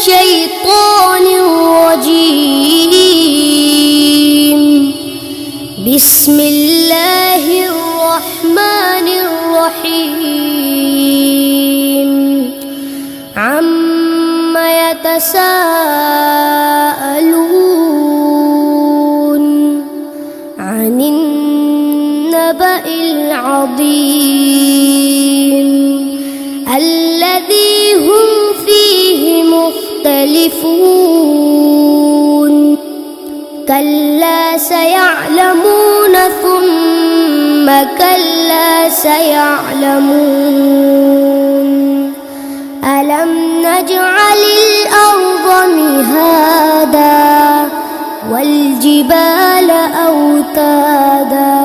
الشيطان الرجيم. بسم الله الرحمن الرحيم. عما يتساءلون عن النبأ العظيم الذي هم فيه مختلفون. كلا سيعلمون ثم كلا سيعلمون. ألم نجعل الأرض مهادا والجبال أوتادا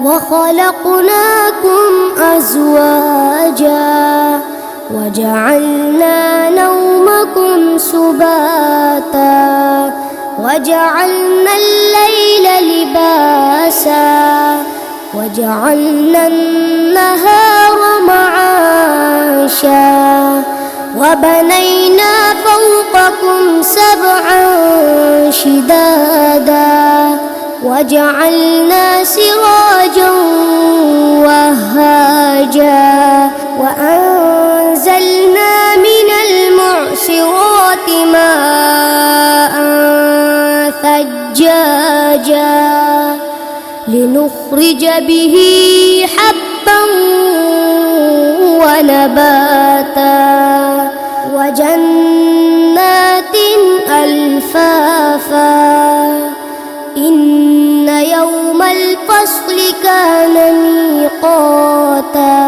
وخلقناكم أزواجا وجعلنا نومكم سباتا وجعلنا الليل لباسا وجعلنا النهار معاشا وبنينا فوقكم سبعا شدادا وجعلنا سراجا وهاجا وأنزلنا من المعصرات ماء ثجاجا لنخرج به حبا ونباتا وجنات ألفافا. إن يوم الفصل كان ميقاتا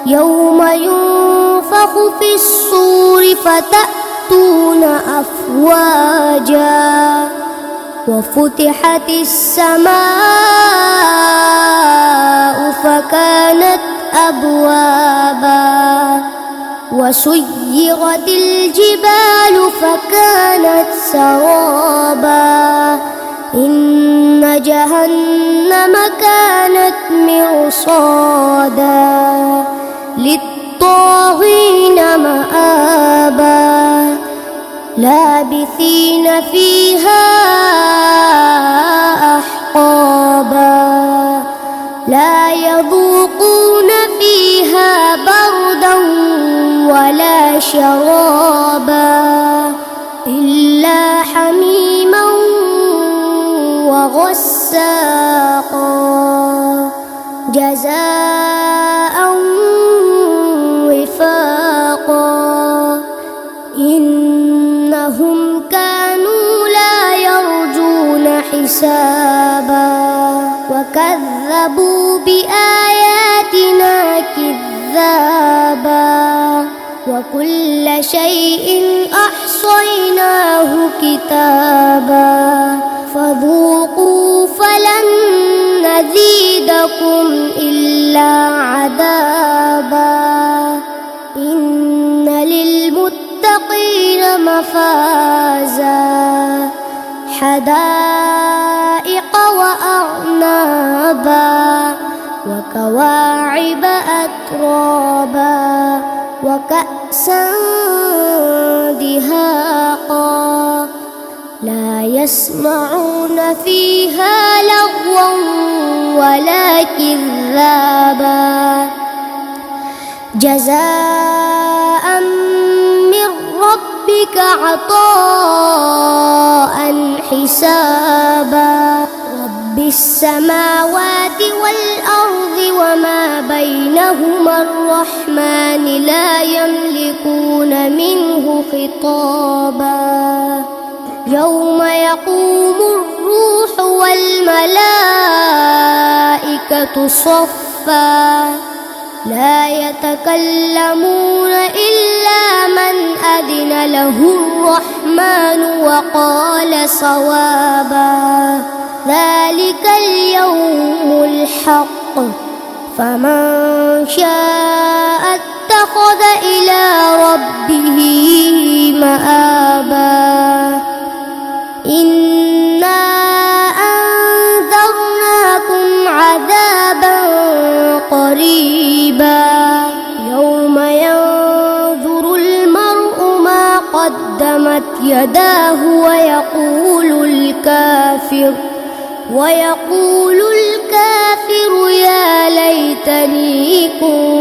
يوم ينفخ في الصور فتأتون أفواجا وفتحت السماء فكانت أبوابا وسيرت الجبال فكانت سرابا. إن جهنم كانت مرصادا للطاغين مآبا لابثين فيها أحقابا لا يذوقون فيها بردا ولا شرابا إلا حميما وغساقا جزاء وفاقا. إنهم كانوا لا يرجون حسابا وكذبوا بآياتنا كذابا وكل شيء أحصيناه كتابا فذوقوا فلن نزيدكم إلا عذابا. إن للمتقين مفازا حدائق وأعنابا وكواعب أترابا وكأسا دهاقا لا يسمعون فيها لغوا ولا كذابا جزاء من ربك عطاء حسابا. رب السماوات والأرض وما بينهما الرحمن لا يملكون منه خطابا. يوم يقوم الروح والملائكة صفا لا يتكلمون إلا من أذن له الرحمن وقال صوابا. ذلك اليوم الحق فمن شاء اتخذ إلى ربه مآبا. إنا أنذرناكم عذابا قريبا يوم ينظر المرء ما تمت يداه ويقول الكافر يا ليتني كنت